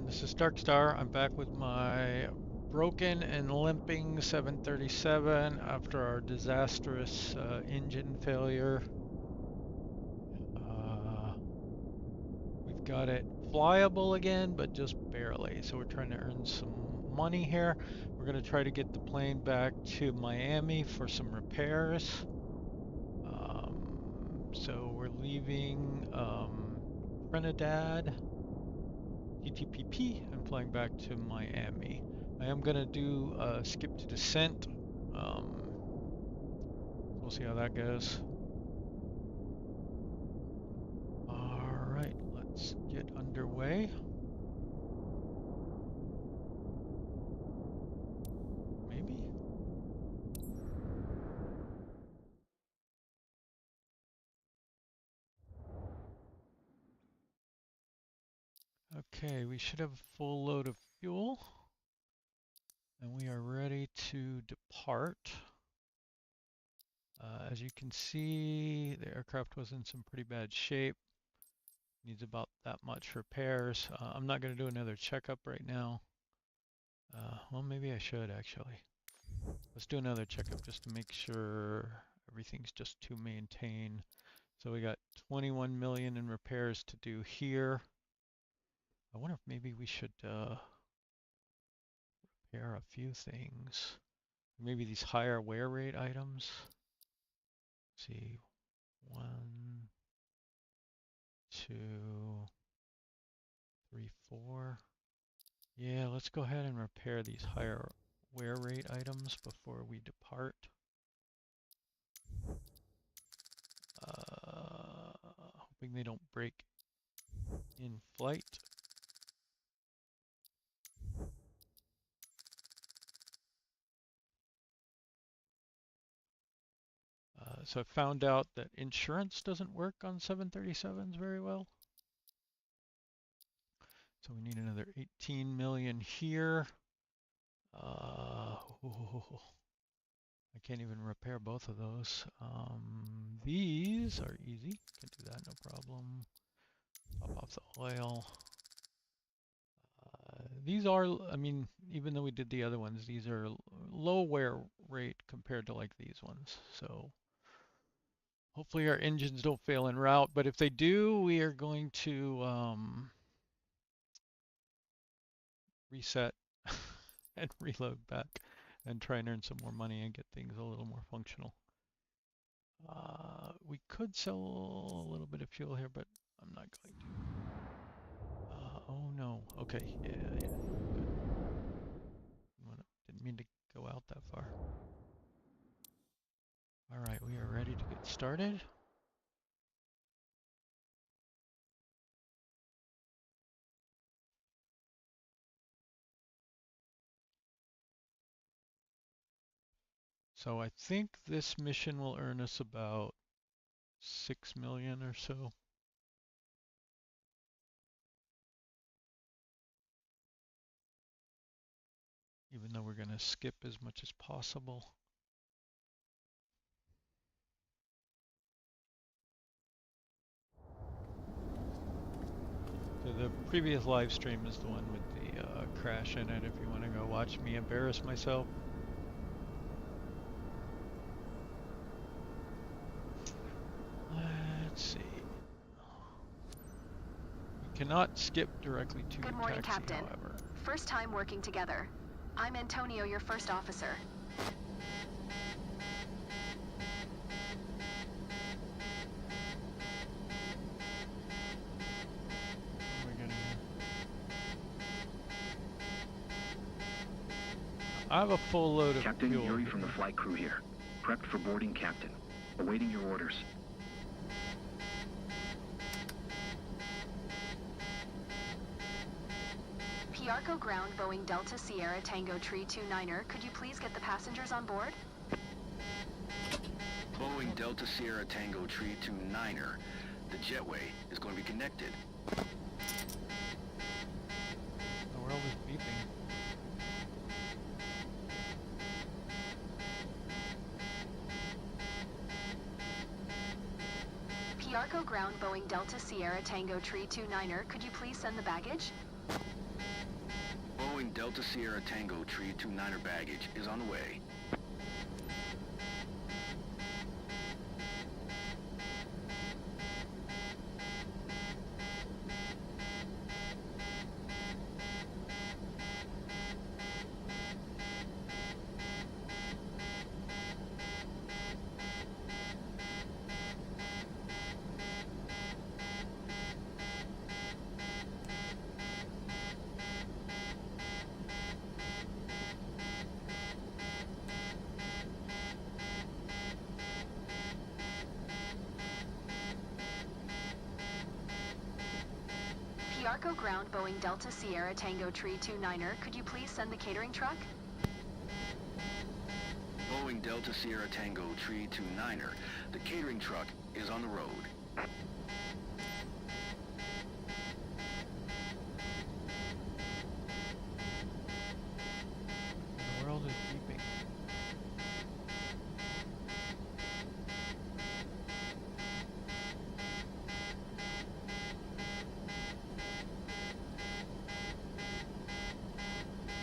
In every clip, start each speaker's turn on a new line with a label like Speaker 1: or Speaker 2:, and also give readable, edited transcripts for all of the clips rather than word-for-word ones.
Speaker 1: This is Darkstar. I'm back with my broken and limping 737 after our disastrous engine failure. We've got it flyable again, but just barely. So we're trying to earn some money here. We're going to try to get the plane back to Miami for some repairs. So we're leaving Trinidad, TTPP, and flying back to Miami. I am going to do a skip to descent. We'll see how that goes. All right, let's get underway. Maybe? Okay, we should have a full load of fuel. And we are ready to depart. As you can see, the aircraft was in some pretty bad shape. Needs about that much repairs. I'm not going to do another checkup right now. Well, maybe I should actually. Let's do another checkup just to make sure everything's just to maintain. So we got 21 million in repairs to do here. I wonder if maybe we should repair a few things. Maybe these higher wear rate items. Let's see, 1, 2, 3, 4. Yeah, let's go ahead and repair these higher wear rate items before we depart. Hoping they don't break in flight. So I found out that insurance doesn't work on 737s very well. So we need another 18 million here. I can't even repair both of those. These are easy. Can do that, no problem. Top off the oil. These are, I mean, even though we did the other ones, these are low wear rate compared to like these ones. So hopefully our engines don't fail en route, but if they do, we are going to reset and reload back and try and earn some more money and get things a little more functional. We could sell a little bit of fuel here, but I'm not going to. Oh no, okay, yeah. Didn't mean to go out that far. All right, we are ready to get started. So I think this mission will earn us about 6 million or so. Even though we're going to skip as much as possible. So the previous live stream is the one with the crash in it if you want to go watch me embarrass myself. Let's see. We cannot skip directly to
Speaker 2: Good morning,
Speaker 1: taxi,
Speaker 2: Captain.
Speaker 1: however.
Speaker 2: First time working together. I'm Antonio, your first officer.
Speaker 1: I have a full load of
Speaker 3: Captain
Speaker 1: fuel.
Speaker 3: Yuri from the flight crew here. Prepped for boarding, Captain. Awaiting your orders.
Speaker 2: Piarco ground, Boeing Delta Sierra Tango Tree 29er. Could you please get the passengers on board?
Speaker 4: Boeing Delta Sierra Tango Tree 29er. The jetway is going to be connected.
Speaker 1: The world is beeping.
Speaker 2: Piarco ground, Boeing Delta Sierra Tango Tree 29er. Could you please send the baggage?
Speaker 4: Delta Sierra Tango Tree 29er baggage is on the way.
Speaker 2: Arco ground Boeing Delta Sierra Tango Tree 29er, could you please send the catering truck?
Speaker 4: Boeing Delta Sierra Tango Tree 29er. The catering truck is on the road.
Speaker 1: The world is beeping.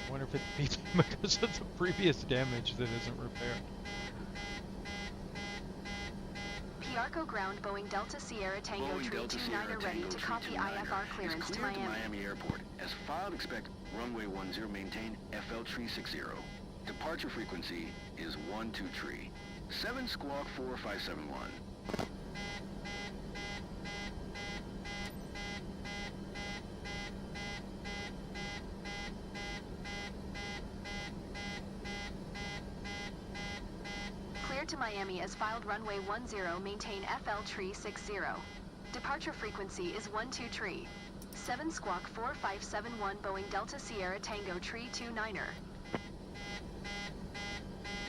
Speaker 1: I wonder if it's beeping because of the previous damage that isn't repaired.
Speaker 2: Arco ground Boeing Delta Sierra Tango
Speaker 4: Boeing
Speaker 2: Tree
Speaker 4: Delta
Speaker 2: 29er
Speaker 4: Sierra
Speaker 2: ready
Speaker 4: Tango
Speaker 2: to
Speaker 4: Tree
Speaker 2: copy
Speaker 4: 29er
Speaker 2: IFR clearance
Speaker 4: is
Speaker 2: to
Speaker 4: cleared
Speaker 2: Miami.
Speaker 4: to Miami Airport. As filed, expect runway 10 maintain FL tree 60. Departure frequency is 123. 7 squawk 4571.
Speaker 2: Cleared to Miami as filed runway 10 maintain FL tree 60. Departure frequency is 123. 7 squawk 4571 Boeing Delta Sierra Tango Tree 29er.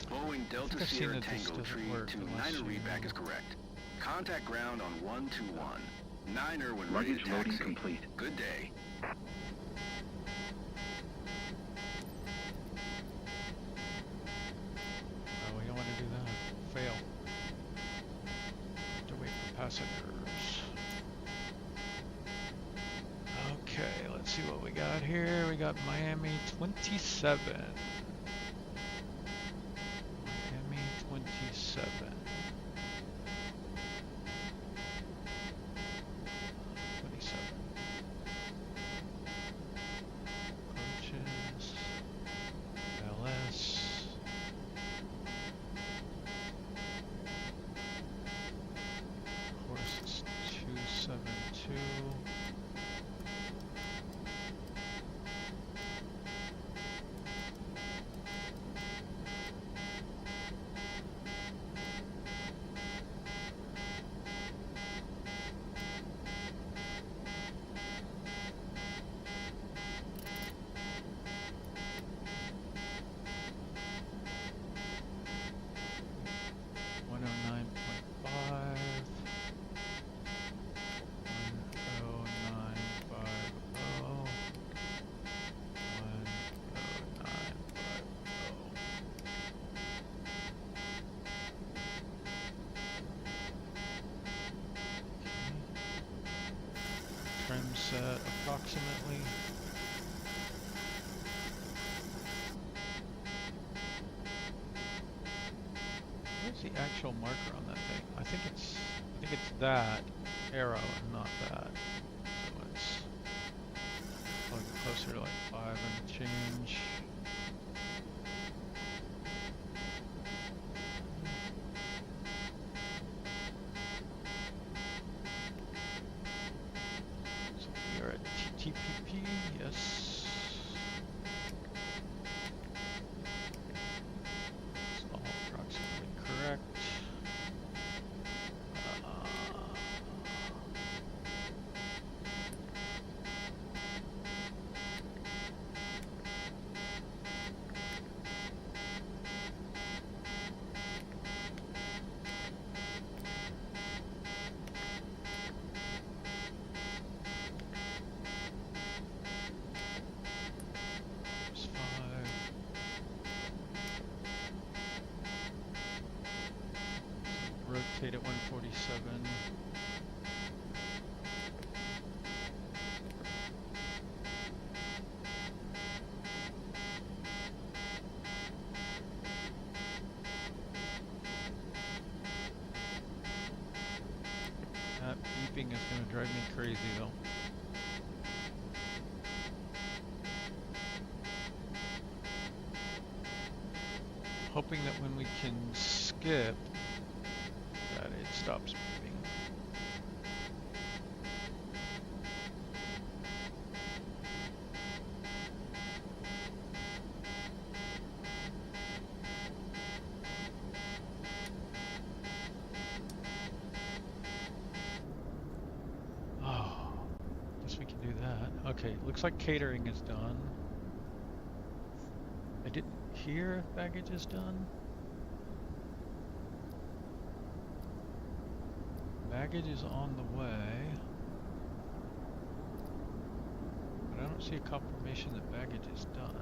Speaker 4: Boeing Delta
Speaker 1: I've seen
Speaker 4: Sierra
Speaker 1: that this
Speaker 4: Tango
Speaker 1: doesn't
Speaker 4: Tree
Speaker 1: work
Speaker 4: 29er
Speaker 1: unless you
Speaker 4: readback is correct. Contact ground on 121. Niner when ready
Speaker 3: Luggage
Speaker 4: to
Speaker 3: loading
Speaker 4: taxi.
Speaker 3: complete.
Speaker 4: Good day.
Speaker 1: Oh, we don't want to do that. Fail. To wait for passengers. Okay, let's see what we got here. We got Miami 27. Miami 27. 27. Approaches. LS. Course is 272. Trim set approximately. Where's the actual marker on that thing? I think it's that arrow and not that. So it's probably closer to like 5 and change. So we are at TTPP, yes. It's all approximately correct. There's 5. Rotate at 147. beeping is going to drive me crazy though. Hoping that when we can skip, that it stops beeping. Oh, guess we can do that. Okay, looks like catering is done. I didn't hear if baggage is done. Baggage is on the way. But I don't see a confirmation that baggage is done.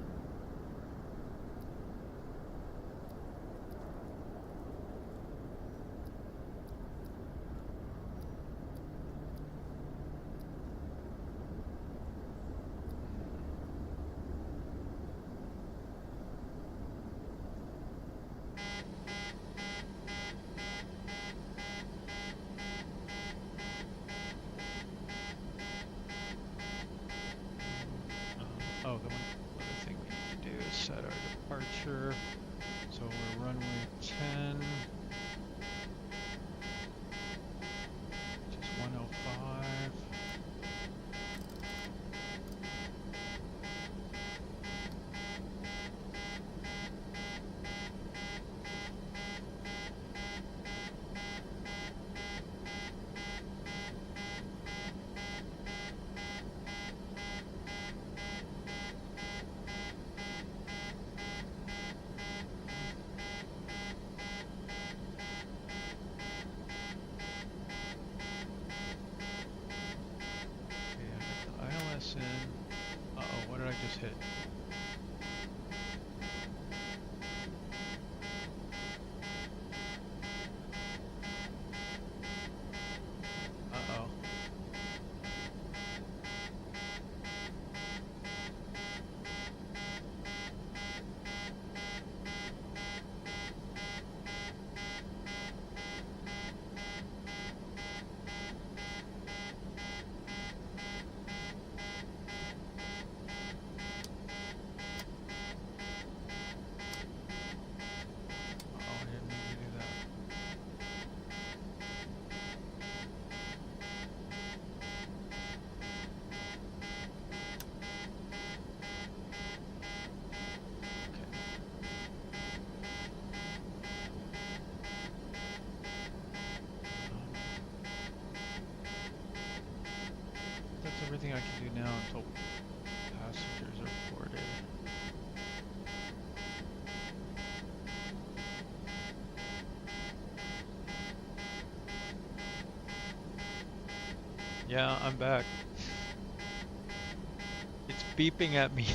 Speaker 1: Oh, the one other thing we need to do is set our departure. So we're runway 10, which is 105. Uh-oh, what did I just hit? Uh-oh. I didn't mean to do that. That's everything I can do now until passengers are boarded. Yeah, I'm back. It's beeping at me.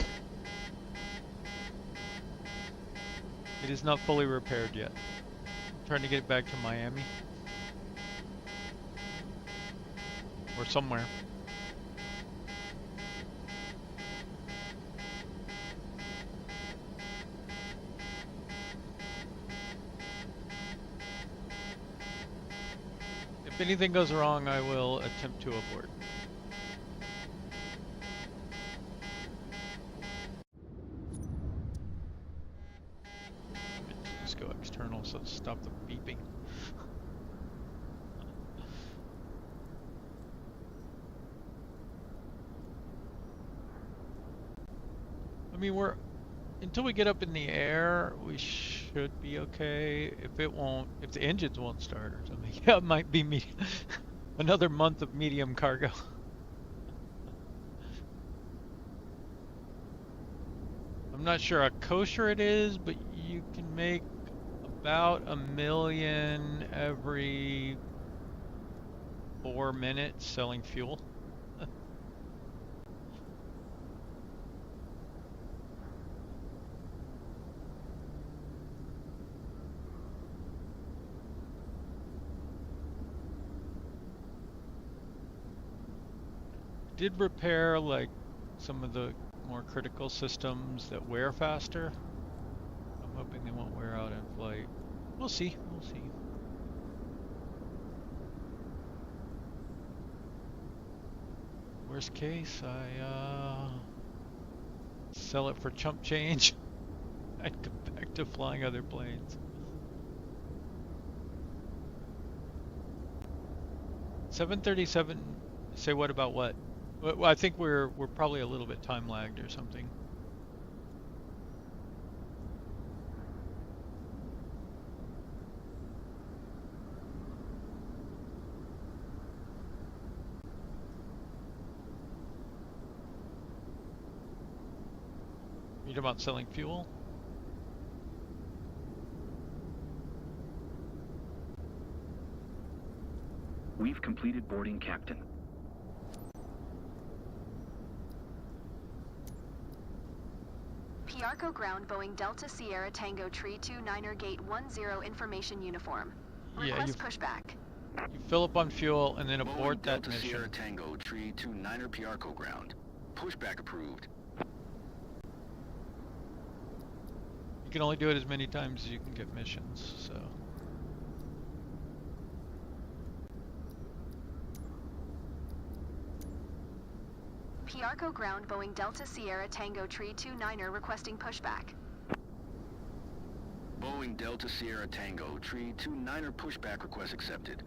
Speaker 1: It is not fully repaired yet. I'm trying to get it back to Miami. Or somewhere. If anything goes wrong, I will attempt to abort. Let's go external so stop the beeping. I mean, until we get up in the air, we should be okay. If the engines won't start or something, yeah, it might be another month of medium cargo. I'm not sure how kosher it is, but you can make about $1 million every 4 minutes selling fuel. Did repair like some of the more critical systems that wear faster. I'm hoping they won't wear out in flight. We'll see. We'll see. Worst case, I sell it for chump change. I'd go back to flying other planes. 737. Say what about what? Well, I think we're probably a little bit time lagged or something. You talking about selling fuel?
Speaker 3: We've completed boarding, Captain.
Speaker 2: Piarco ground Boeing Delta Sierra Tango Tree 29er Gate 10 information uniform. Request pushback.
Speaker 1: You fill up on fuel and then abort
Speaker 4: Boeing
Speaker 1: that
Speaker 4: Delta
Speaker 1: mission.
Speaker 4: Sierra Tango Tree 29er Piarco ground. Pushback approved.
Speaker 1: You can only do it as many times as you can get missions, so.
Speaker 2: Piarco ground Boeing Delta Sierra Tango Tree 29er requesting pushback.
Speaker 4: Boeing Delta Sierra Tango Tree 29er pushback request accepted.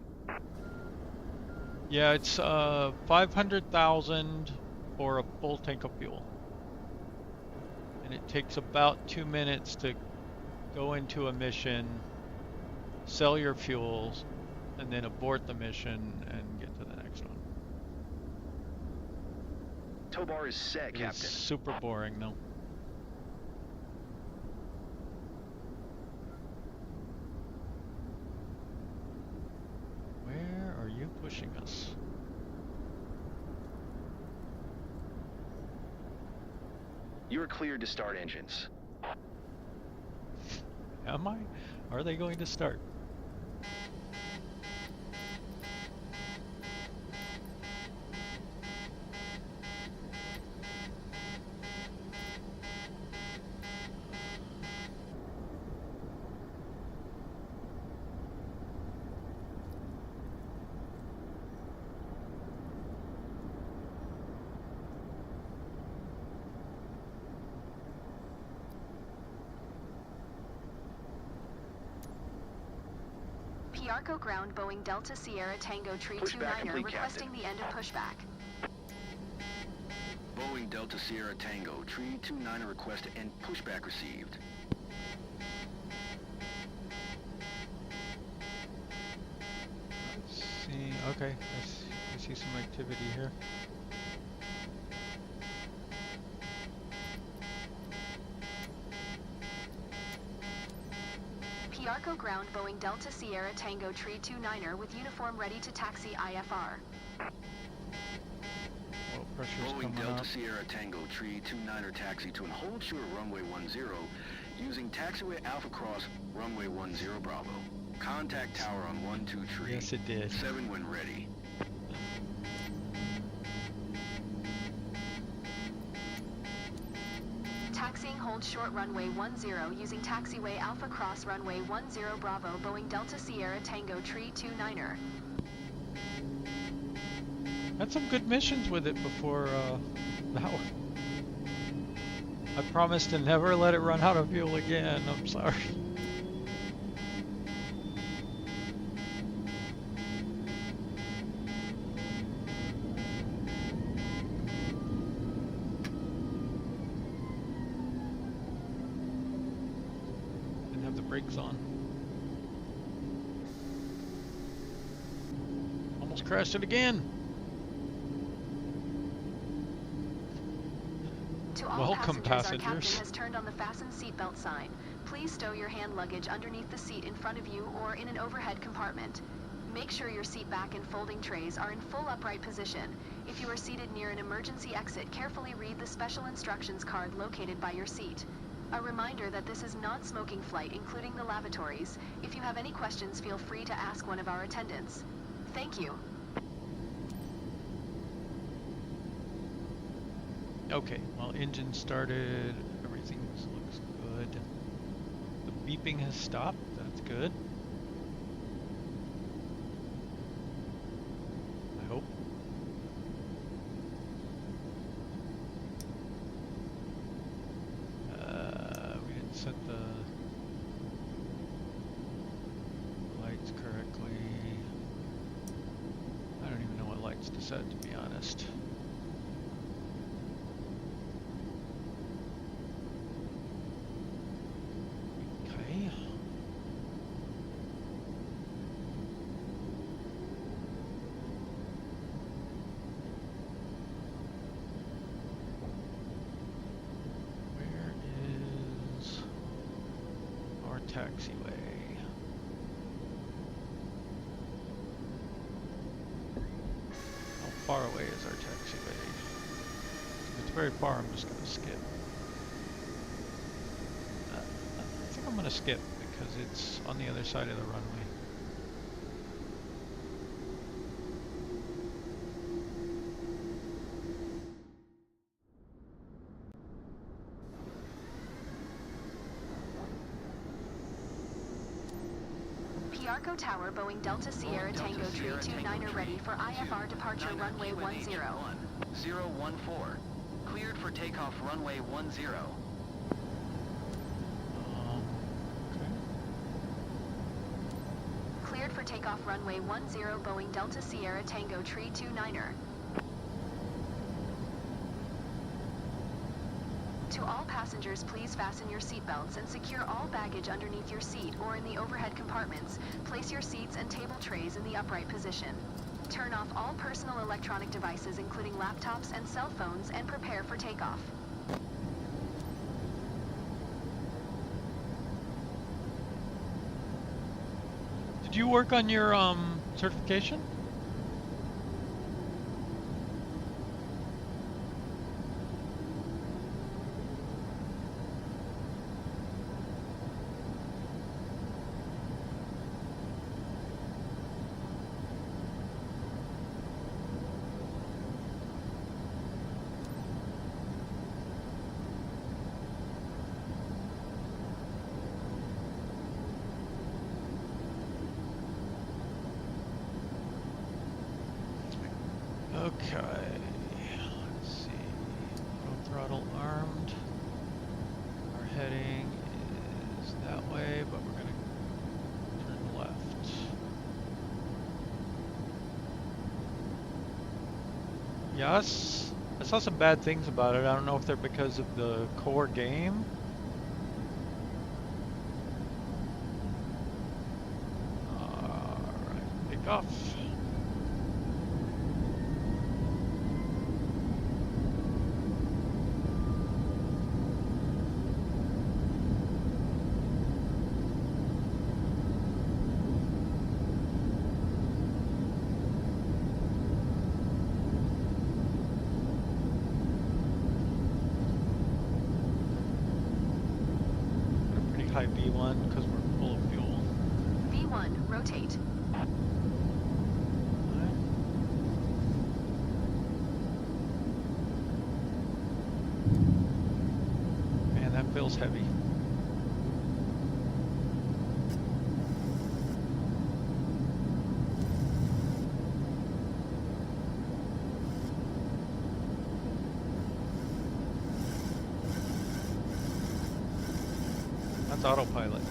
Speaker 1: Yeah, it's 500,000 for a full tank of fuel. And it takes about 2 minutes to go into a mission, sell your fuels, and then abort the mission and get to the next one.
Speaker 3: Tow bar is set, Captain.
Speaker 1: It's super boring, though. Where are you pushing us?
Speaker 3: You're cleared to start engines.
Speaker 1: Am I? Are they going to start?
Speaker 2: Piarco ground Boeing Delta Sierra Tango Tree
Speaker 3: Pushback
Speaker 2: 29er
Speaker 3: complete,
Speaker 2: requesting
Speaker 3: Captain.
Speaker 2: the end of pushback.
Speaker 4: Boeing Delta Sierra Tango Tree 29er request to end pushback received.
Speaker 1: Let's see. Okay, I see some activity here.
Speaker 2: Piarco ground Boeing Delta Sierra Tango Tree 29er with uniform ready to taxi IFR.
Speaker 1: Oil pressure's
Speaker 4: Boeing
Speaker 1: coming
Speaker 4: Delta
Speaker 1: up.
Speaker 4: Sierra Tango Tree 29er taxi to an hold short runway 10 using taxiway Alpha Cross runway 10 Bravo. Contact tower on 12 tree.
Speaker 1: Yes, it did.
Speaker 4: 7 when ready.
Speaker 2: Taxiing hold short runway 10 using taxiway Alpha Cross runway 10 Bravo Boeing Delta Sierra Tango Tree 29er.
Speaker 1: Had some good missions with it before that one. I promise to never let it run out of fuel again. I'm sorry. Didn't have the brakes on. Almost crashed it again.
Speaker 2: To all
Speaker 1: Welcome,
Speaker 2: passengers, our
Speaker 1: passengers.
Speaker 2: captain has turned on the fasten seatbelt sign. Please stow your hand luggage underneath the seat in front of you or in an overhead compartment. Make sure your seat back and folding trays are in full upright position. If you are seated near an emergency exit, carefully read the special instructions card located by your seat. A reminder that this is non-smoking flight, including the lavatories. If you have any questions, feel free to ask one of our attendants. Thank you.
Speaker 1: Okay, well, engine started, everything looks good. The beeping has stopped, that's good. I hope. what's to said, to be honest. Okay. Where is our taxiway? How far away is our taxiway? If it's very far, I'm just going to skip. I think I'm going to skip because it's on the other side of the runway.
Speaker 2: Piarco Tower, Boeing Delta Sierra Tango Tree 29er ready for IFR departure runway 10.
Speaker 4: 014. Cleared for takeoff runway 10.
Speaker 1: Okay.
Speaker 2: Cleared for takeoff runway 10, Boeing Delta Sierra Tango Tree 29er. To all passengers, please fasten your seatbelts and secure all baggage underneath your seat or in the overhead compartments. Place your seats and table trays in the upright position. Turn off all personal electronic devices, including laptops and cell phones, and prepare for takeoff.
Speaker 1: Did you work on your certification? Okay, let's see. Auto throttle armed. Our heading is that way, but we're going to turn left. Yes, I saw some bad things about it. I don't know if they're because of the core game. Alright, take off. High V1 because we're full of fuel.
Speaker 2: V1, rotate.
Speaker 1: Man, that feels heavy. That's autopilot.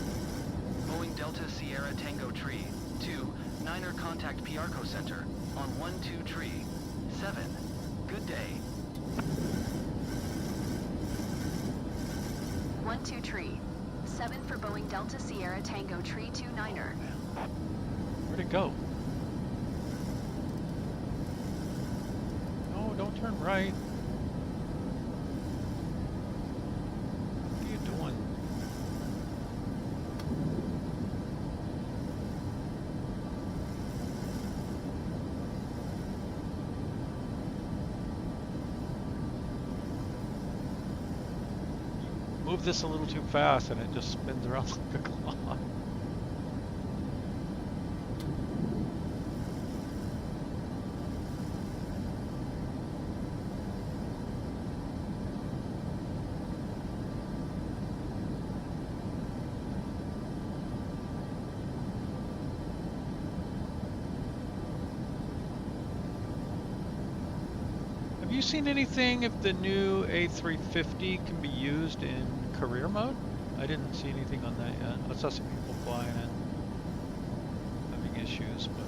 Speaker 4: Boeing Delta Sierra Tango Tree 2, 9er contact Piarco Center on 12 Tree 7. Good day.
Speaker 2: 12 Tree 7 for Boeing Delta Sierra Tango Tree 29er.
Speaker 1: Where'd it go? No, don't turn right. What are you doing? Move this a little too fast and it just spins around like a clock. Have you seen anything if the new A350 can be used in career mode? I didn't see anything on that yet. I saw some people flying it, having issues, but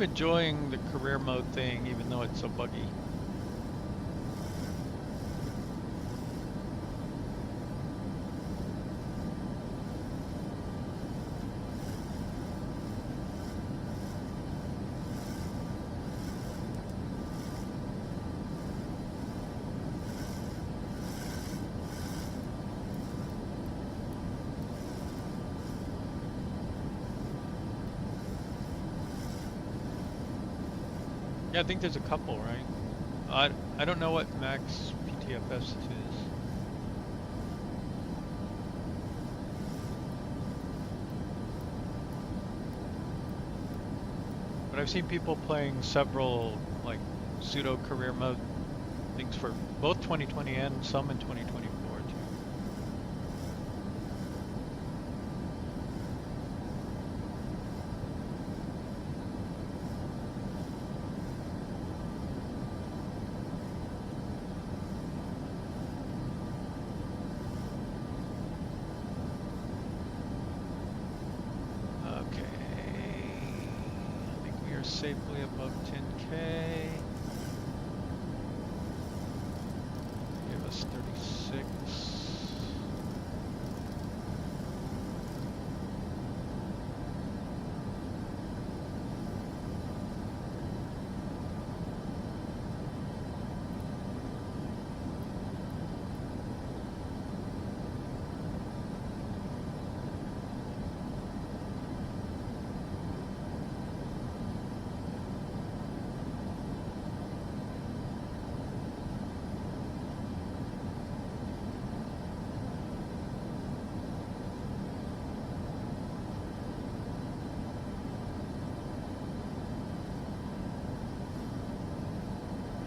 Speaker 1: of enjoying the career mode thing, even though it's so buggy. Yeah, I think there's a couple, right? I don't know what max PTFS is. But I've seen people playing several like pseudo career mode things for both 2020 and some in 2024 too. Okay, I think we are safely above 10K. Give us 36.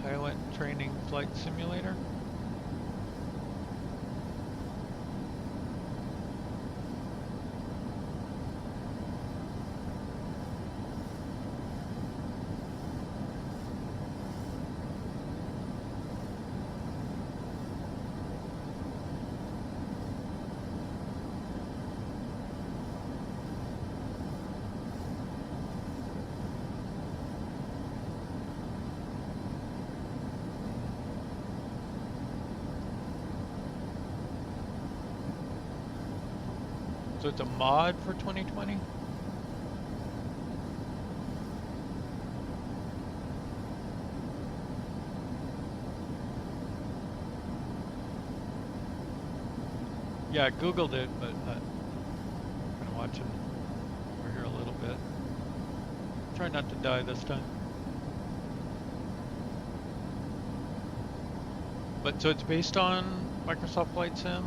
Speaker 1: Pilot training flight simulator. So it's a mod for 2020? Yeah, I Googled it, but I'm gonna watch it over here a little bit. Try not to die this time. But so it's based on Microsoft Flight Sim?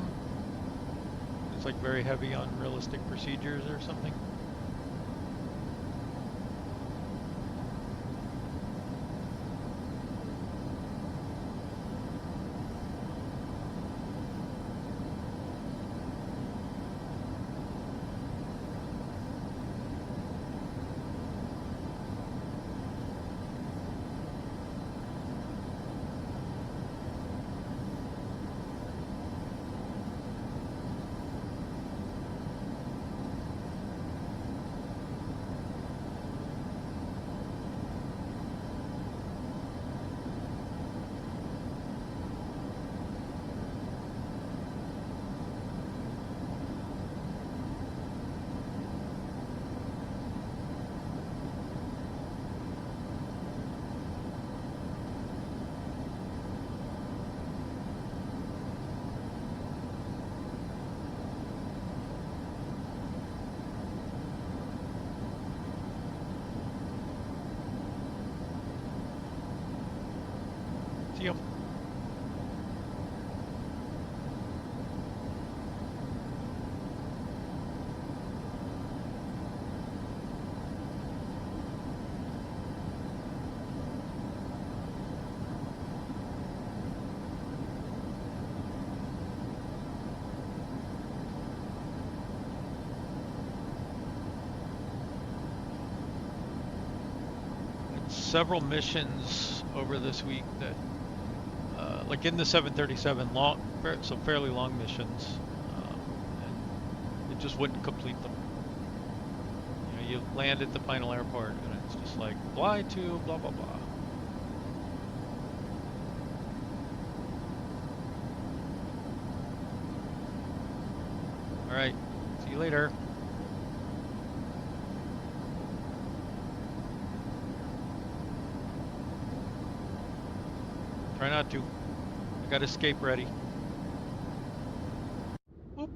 Speaker 1: It's like very heavy on realistic procedures or something? See ya. Several missions over this week that, like in the 737, so fairly long missions, and it just wouldn't complete them. You know, you land at the final airport and it's just like, fly to blah, blah, blah. All right, see you later. Try not to. I got escape ready. Whoop.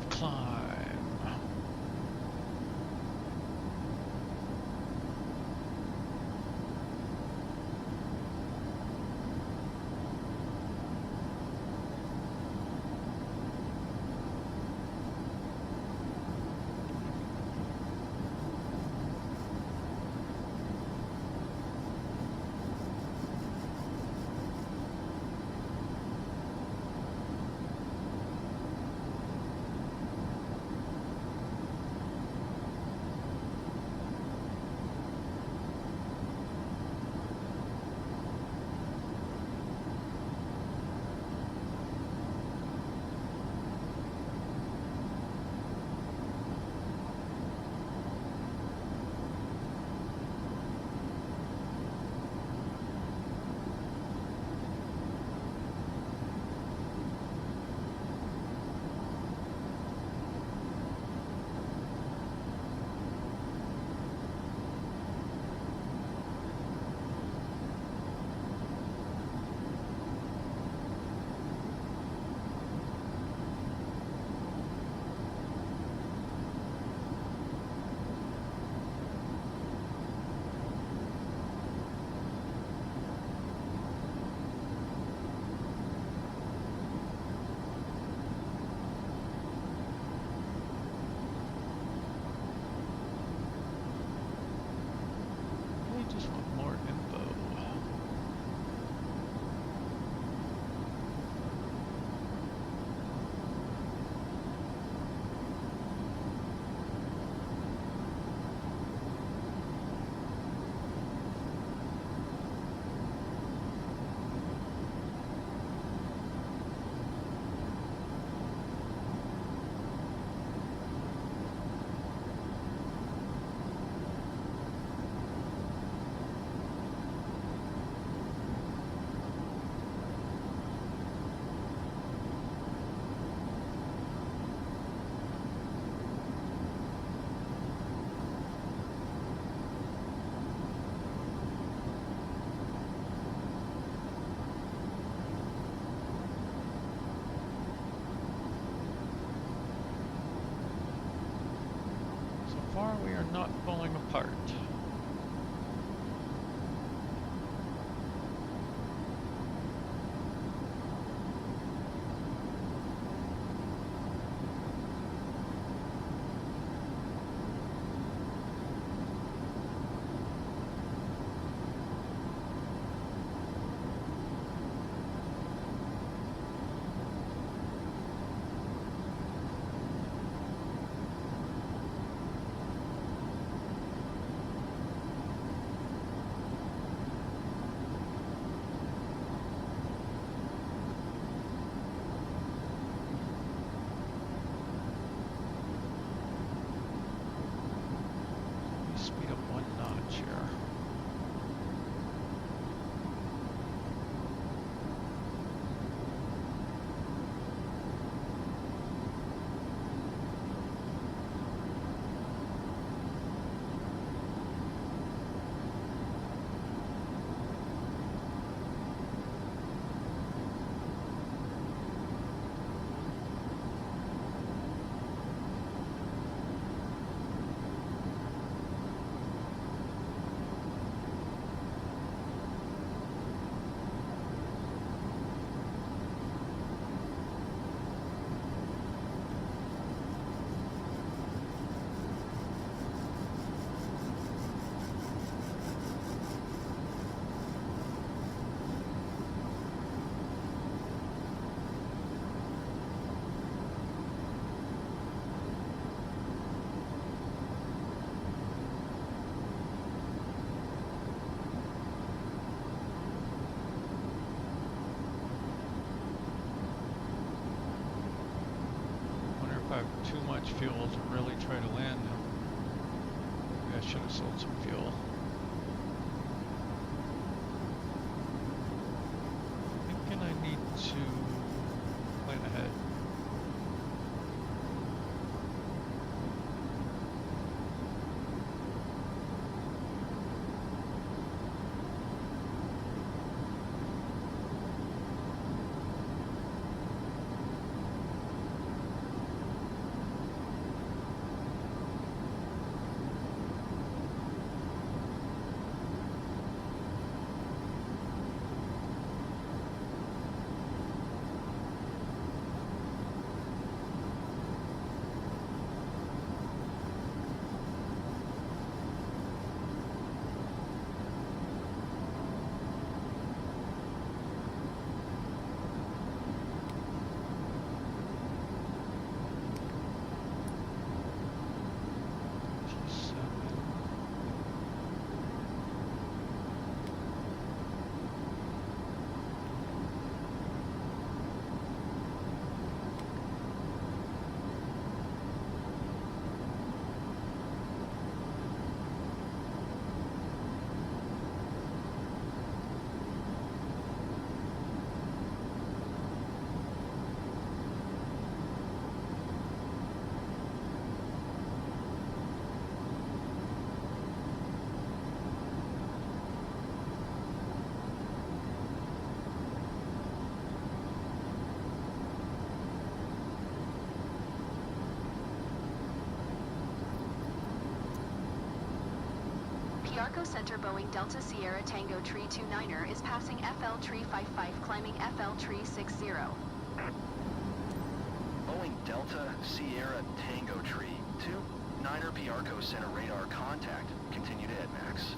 Speaker 1: Climb. I just want more info. Far, we are not falling apart. I have too much fuel to really try to land them. Maybe I should have sold some fuel. Thinking I need to plan ahead.
Speaker 2: Piarco Center Boeing Delta Sierra Tango Tree 29er is passing FL Tree 55 climbing FL Tree 60.
Speaker 4: Boeing Delta Sierra Tango Tree 29er Piarco Center radar contact. Continue to head, Max.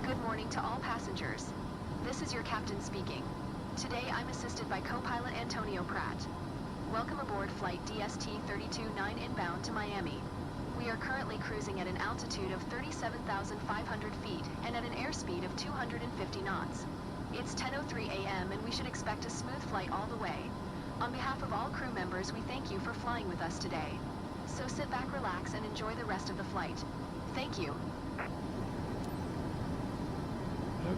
Speaker 2: Good morning to all passengers. This is your captain speaking. Today I'm assisted by co-pilot Antonio Pratt. Welcome aboard flight DST-32-9 inbound to Miami. We are currently cruising at an altitude of 37,500 feet and at an airspeed of 250 knots. It's 10:03 a.m. and we should expect a smooth flight all the way. On behalf of all crew members, we thank you for flying with us today. So sit back, relax, and enjoy the rest of the flight. Thank you.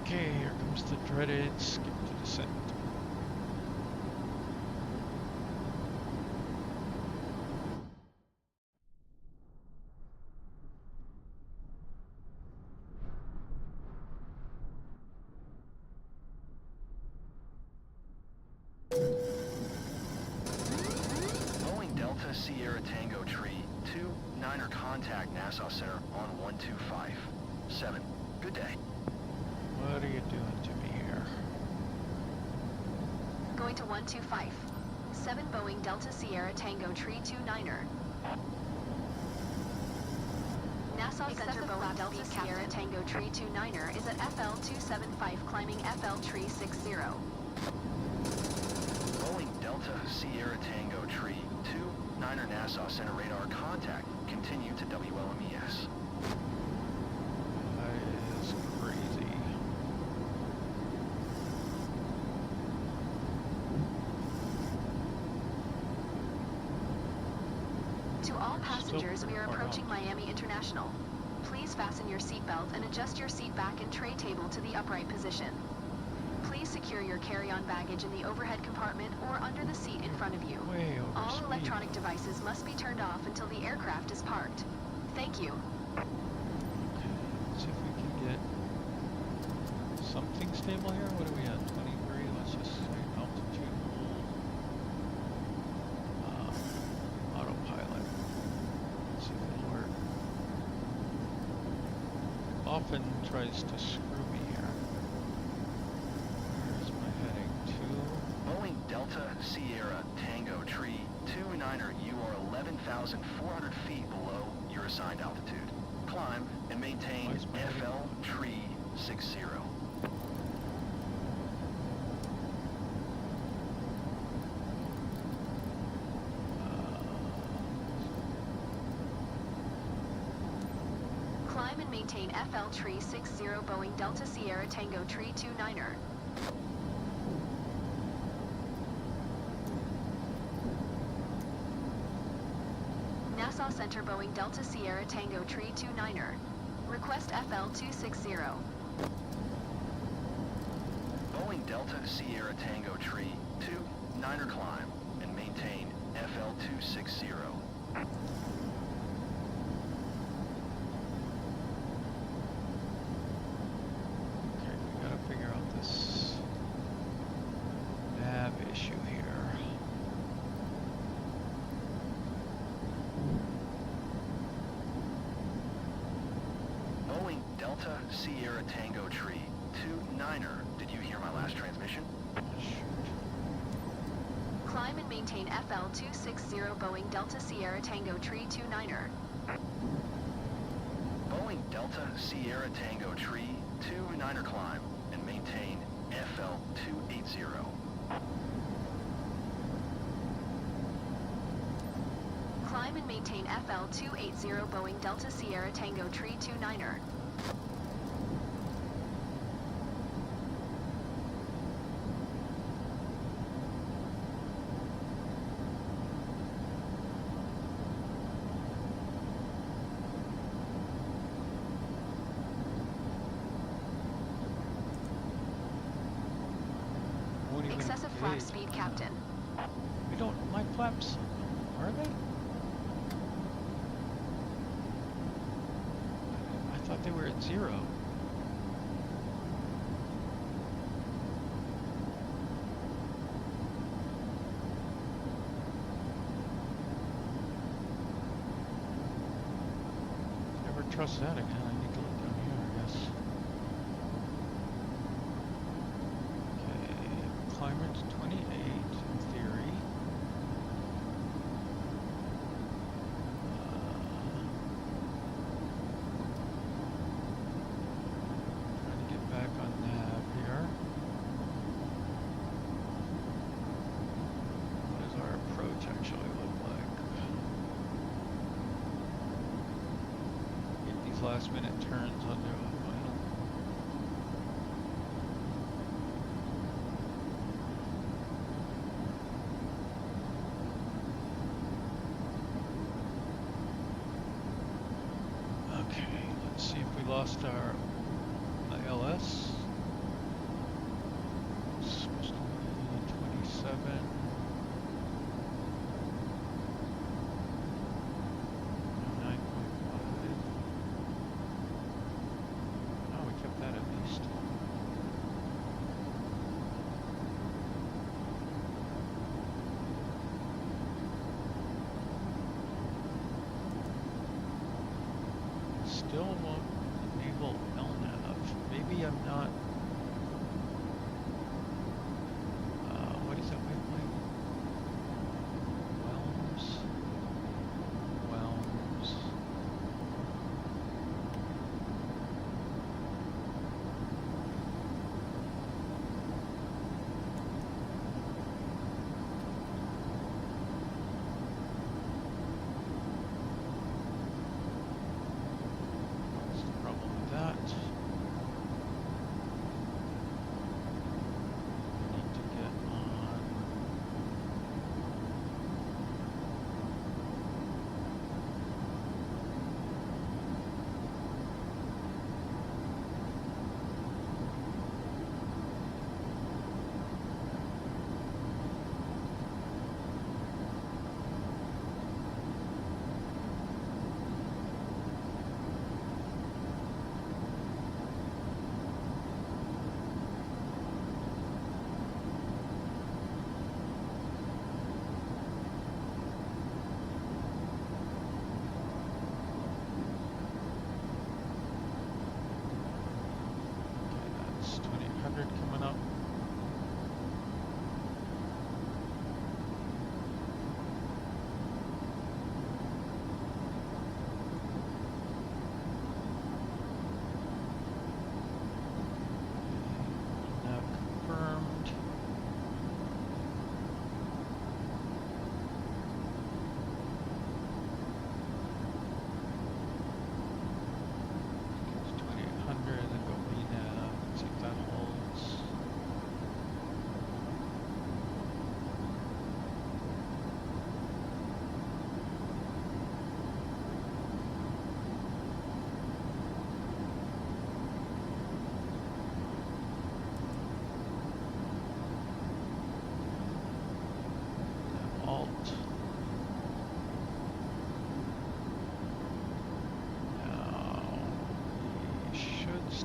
Speaker 1: Okay, here comes the dreaded skip to descent.
Speaker 4: Boeing Delta Sierra Tango Tree 29er contact Nassau Center on 1257. Good day.
Speaker 1: What are you doing to me here?
Speaker 2: Going to 125. 7 Boeing Delta Sierra Tango Tree 29er. Nassau Center Boeing Delta Sierra Tango Tree 29er is at FL 275 climbing FL Tree 60.
Speaker 4: Boeing Delta Sierra Tango Tree 29er Nassau Center radar contact. Continue to WLMES.
Speaker 1: That is crazy.
Speaker 2: To all passengers, we are
Speaker 1: far
Speaker 2: approaching
Speaker 1: out.
Speaker 2: Miami International. Please fasten your seatbelt and adjust your seat back and tray table to the upright position. Please secure your carry-on baggage in the overhead compartment or under the seat in front of you.
Speaker 1: Way over
Speaker 2: All
Speaker 1: speed.
Speaker 2: electronic devices must be turned off until the aircraft is parked. Thank you.
Speaker 1: Let's see if we can get something stable here. What are we at? 23. Let's just say altitude hold. Autopilot. Let's see if it'll work. Often tries to screw me here. Where's my heading to?
Speaker 4: Boeing Delta Sierra Tango Tree 29er, you are 11,400 feet below your assigned altitude. Climb and maintain
Speaker 1: Why is my heading
Speaker 4: FL
Speaker 1: low?
Speaker 4: Tree 60.
Speaker 2: Climb Climb and maintain FL Tree 60 Boeing Delta Sierra Tango Tree 29er. Nassau Center Boeing Delta Sierra Tango Tree 29er. Request FL 260.
Speaker 4: Boeing Delta Sierra Tango Tree 29er climb and maintain FL 260.
Speaker 1: Okay, we gotta figure out this nav issue here.
Speaker 4: Boeing Delta Sierra Tango Tree 29er. Did you hear my last transmission?
Speaker 2: Climb and maintain FL 260 Boeing Delta Sierra Tango Tree 29er.
Speaker 4: Boeing Delta Sierra Tango Tree 29er climb and maintain FL 280.
Speaker 2: Climb and maintain FL 280 Boeing Delta Sierra Tango Tree 29er.
Speaker 1: Won't even
Speaker 2: Excessive flap
Speaker 1: engage.
Speaker 2: speed, Captain.
Speaker 1: We don't, my flaps, are they? I thought they were at 0. Never trust that again. I need to look down here, I guess. Okay, climate's 28 in theory. Trying to get back on nav here. What does our approach actually look like? Get these last minute turns onto a final. Okay, let's see if we lost our ILS. It's supposed to be 27. 9.5. Oh, we kept that at least. Still won't enable LNAV. Maybe I'm not. What is that wavelength? Whelms. What's the problem with that?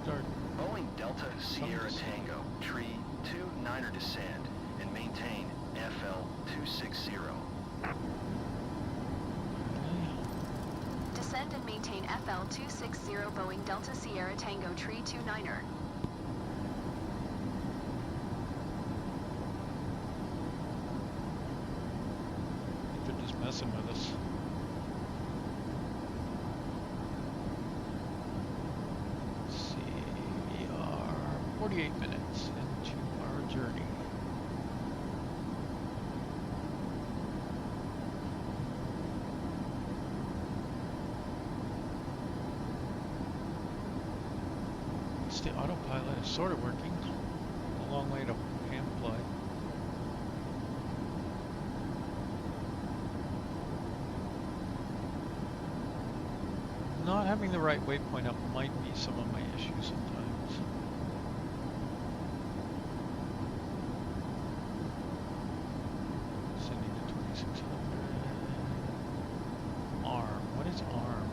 Speaker 1: start.
Speaker 4: Boeing Delta Sierra Tango, tree 29er descend and maintain FL 260.
Speaker 2: Descend and maintain FL 260 Boeing Delta Sierra Tango tree 29er.
Speaker 1: They're just messing with us. Let's see, we are 48 minutes into our journey. The autopilot is sort of working. A long way to hand fly. Not having the right waypoint up might be some of my issues sometimes. Sending to 2600. Arm. What is armed?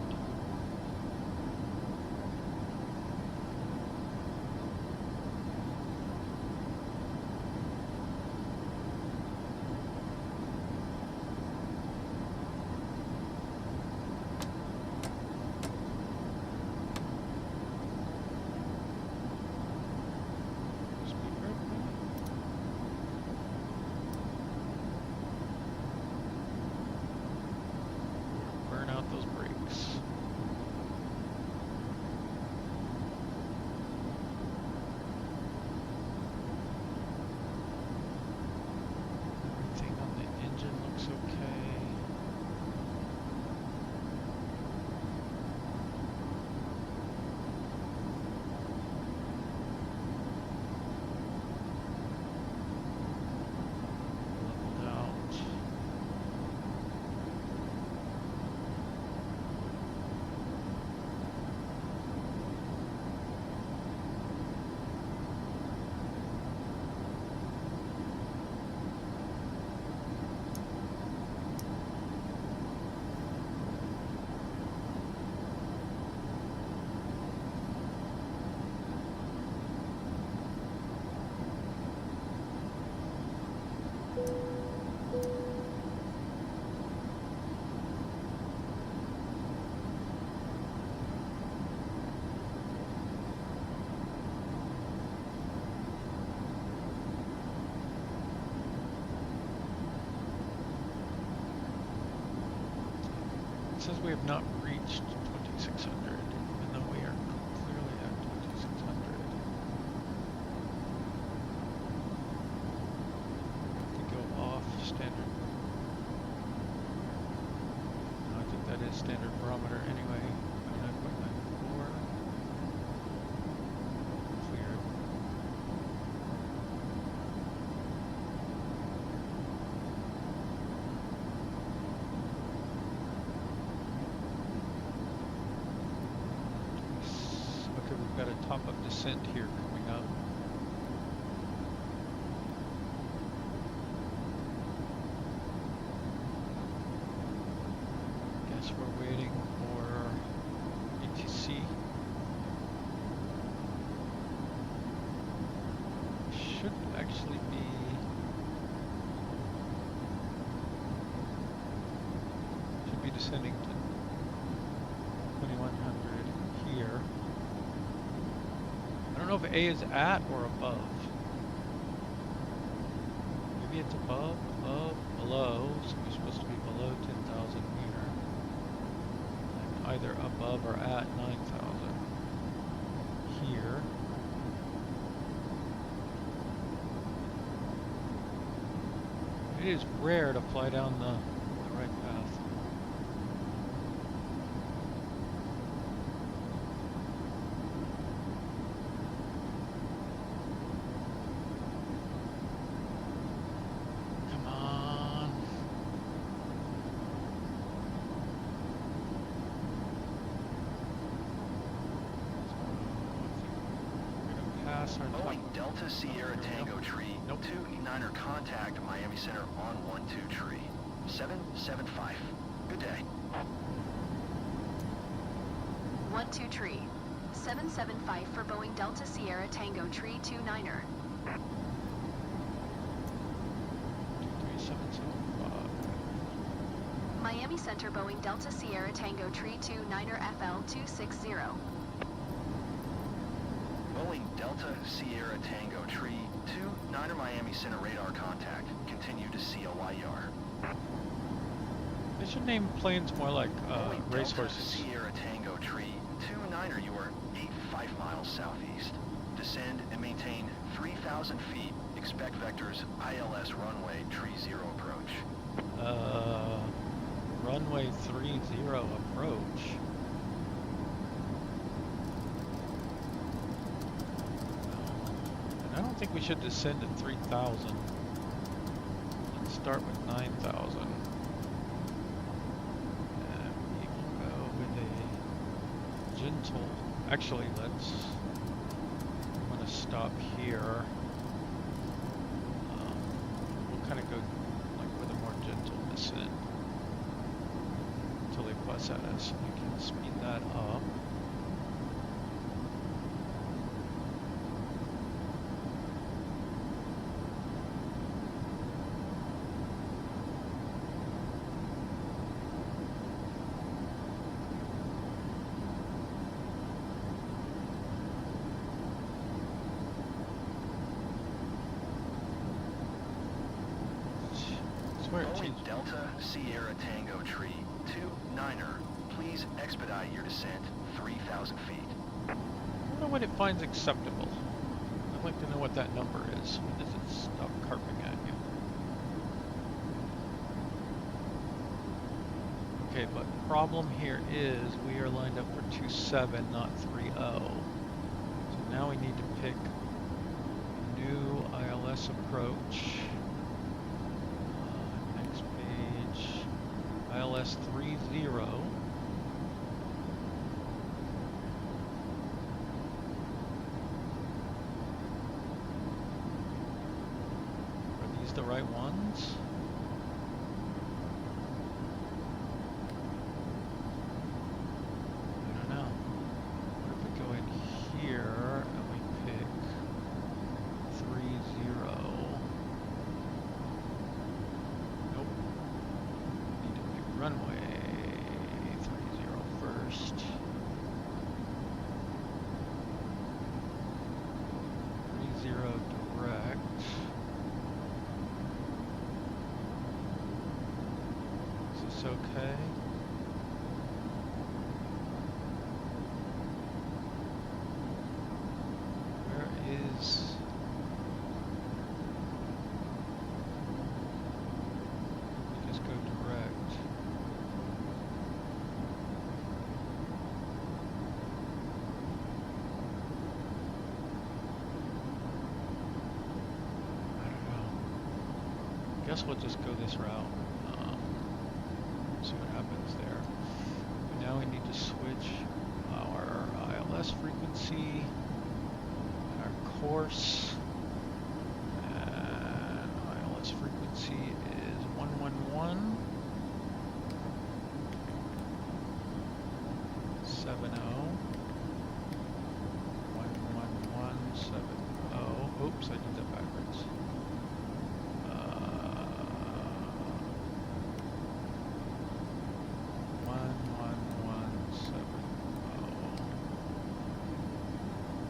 Speaker 1: It says we have not reached 2600, even though we are clearly at 2600. To go off standard. No, I think that is standard barometer anyway. 29.94. Cleared. We've got a top-up descent here coming up. Guess we're waiting for ETC. Should actually be descending to 2100 here. I don't know if A is at or above. Maybe it's above, below. So we're supposed to be below 10,000 here. And either above or at 9,000 here. It is rare to fly down the right path.
Speaker 4: Boeing Delta Sierra Tango tree, 29er contact Miami Center on 12 tree, 775. Good day.
Speaker 2: 12 tree, 775 for Boeing Delta Sierra Tango Tree 29er.
Speaker 1: 23775.
Speaker 2: Miami Center Boeing Delta Sierra Tango Tree 29er FL 260.
Speaker 4: Boeing Delta Sierra Tango Tree 29er Miami Center radar contact. Continue to CLYR.
Speaker 1: They should name planes more like
Speaker 4: Boeing Delta
Speaker 1: racehorses.
Speaker 4: Sierra Tango Tree 29er, you are 85 miles southeast. Descend and maintain 3,000 feet. Expect vectors ILS runway tree 0 approach.
Speaker 1: Runway 30 approach. And I don't think we should descend at 3,000. Let's start with 9,000. And we can go with a gentle. Actually, I'm going to stop here. We'll kind of go like with a more gentle descent until they bus at us. We can speed that up.
Speaker 4: Boeing Delta Sierra Tango Tree 29er, please expedite your descent 3,000 feet.
Speaker 1: I wonder what it finds acceptable. I'd like to know what that number is. When does it stop carping at you? Okay, but problem here is we are lined up for 27, not 30. So now we need to pick new ILS approach. Next page, ILS 30. Are these the right ones? I don't know. What if we go in here and we pick 30? Nope. Need to pick runway 30 first. 30 direct. Is this okay? Where is... We just go direct. I don't know. Guess we'll just go this route. See what happens there. But now we need to switch our ILS frequency, our course, and ILS frequency is 111. 70. 11170. Oops, I did that backwards. 11170.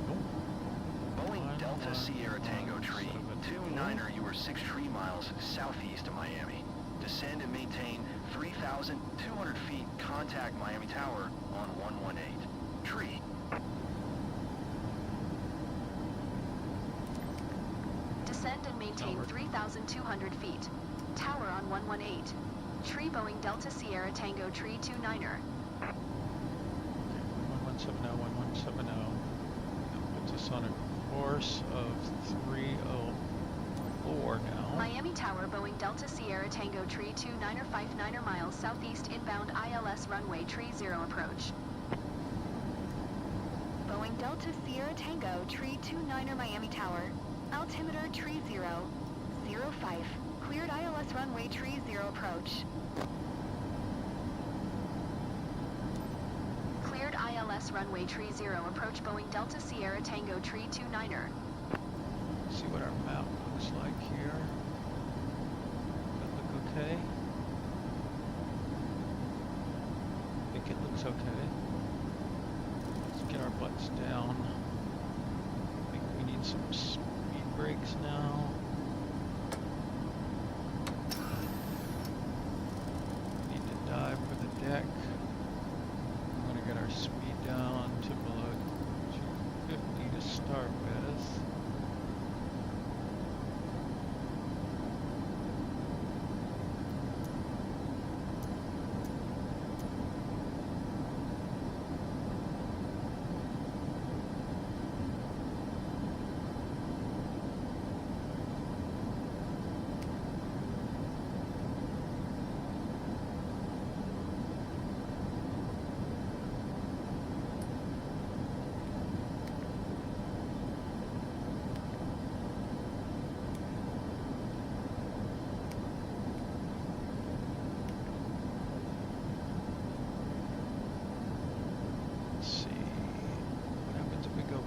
Speaker 1: Nope.
Speaker 4: Boeing Delta Sierra Tango Tree 29er, you are 63 miles southeast of Miami. Descend and maintain 3,200 feet. Contact Miami Tower on 118. Tree.
Speaker 2: Descend and maintain 3,200 feet. Tower on 118. Tree Boeing Delta Sierra Tango Tree 29er.
Speaker 1: Okay, 1170, 1170. That puts us on a course of 304 now.
Speaker 2: Miami Tower Boeing Delta Sierra Tango Tree 29er 59er miles southeast inbound ILS runway tree 0 approach. Boeing Delta Sierra Tango Tree 29er Miami Tower. Altimeter tree 0. 05. Cleared ILS runway tree 0 approach. Cleared ILS ILS runway tree 0, approach Boeing Delta Sierra Tango tree 29er.
Speaker 1: See what our map looks like here. Does that look okay? I think it looks okay. Let's get our butts down. I think we need some speed brakes now. We need to dive for the deck. I'm going to get our speed down to below 250 to start with.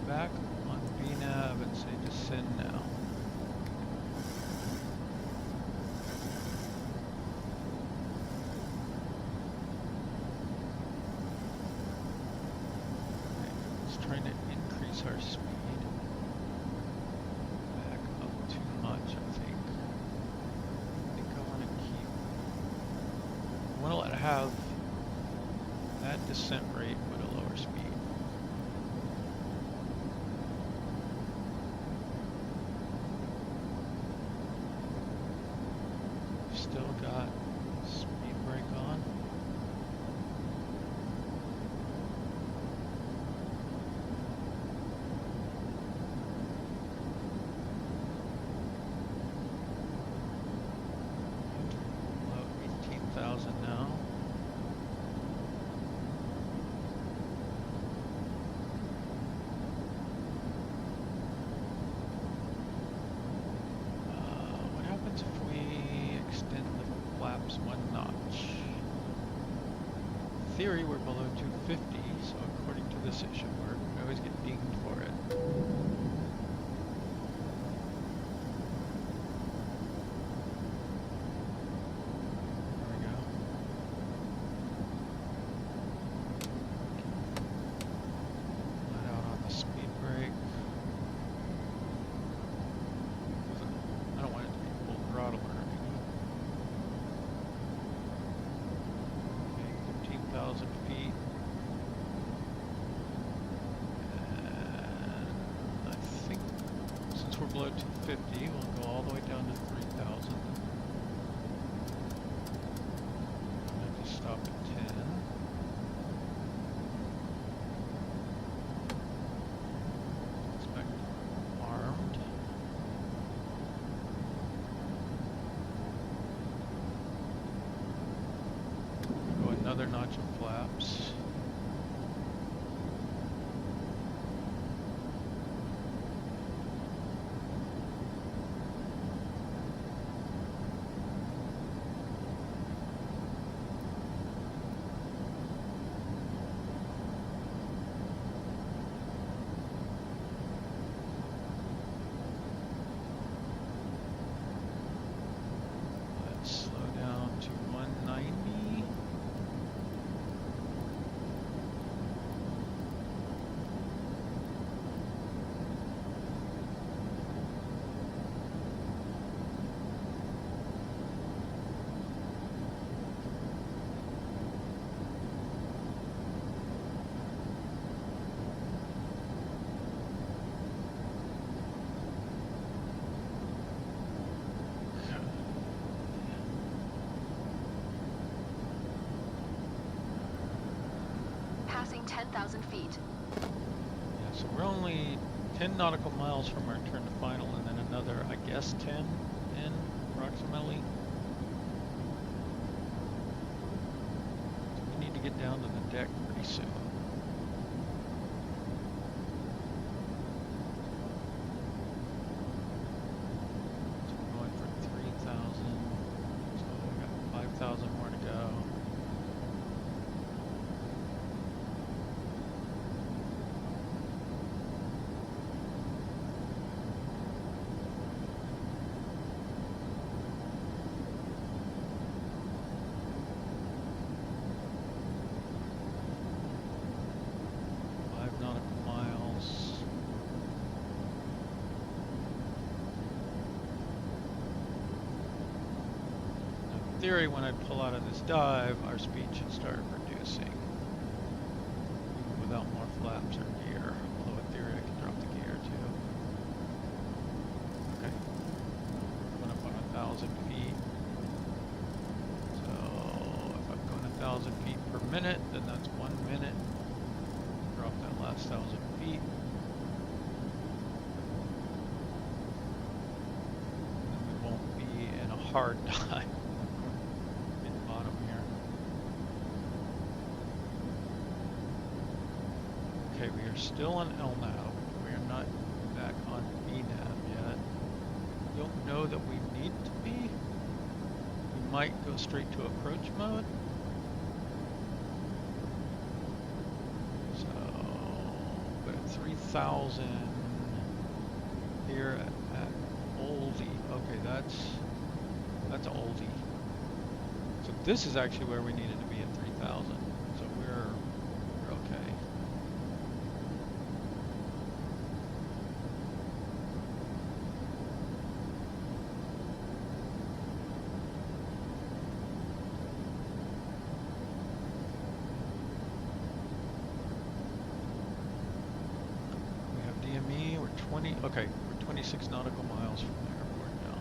Speaker 1: Back on VNav and say descend now. Okay, it's trying to increase our speed. Back up too much, I think. I think I want to keep. I want to let it have that descent rate with a lower speed. Still got speed brake on. About 18,000 now. What happens if we extend the flaps one notch? In theory, we're below 250, so according to this it should work. We always get dinged for it. There we go. Let out on the speed brake. I don't want it to be full throttle or anything. Okay, 15,000 feet. And I think since we're below 250, we'll go all the way down to 3,000. I'm going to stop at 10. Expect armed. Go another notch of flaps. Let's slow down to 190.
Speaker 2: Passing 10,000 feet.
Speaker 1: Yeah, so we're only 10 nautical miles from our turn to final, and then another, I guess, 10 in approximately. So we need to get down to the deck pretty soon. So we're going for 3,000. So we got 5,000 more to go. theory, when I pull out of this dive, our speed should start reducing, even without more flaps or gear. Although in theory, I can drop the gear too. Okay, coming up on 1,000 feet. So if I'm going 1,000 feet per minute, then that's 1 minute. Drop that last 1,000 feet. And we won't be in a hard dive. Okay, we are still on LNAV. We are not back on VNAV yet. Don't know that we need to be. We might go straight to approach mode. So, but at 3,000 here at Oldie. Okay, that's Oldie. So this is actually where we needed to be at 3,000. So we're okay. Okay, we're 26 nautical miles from the airport now.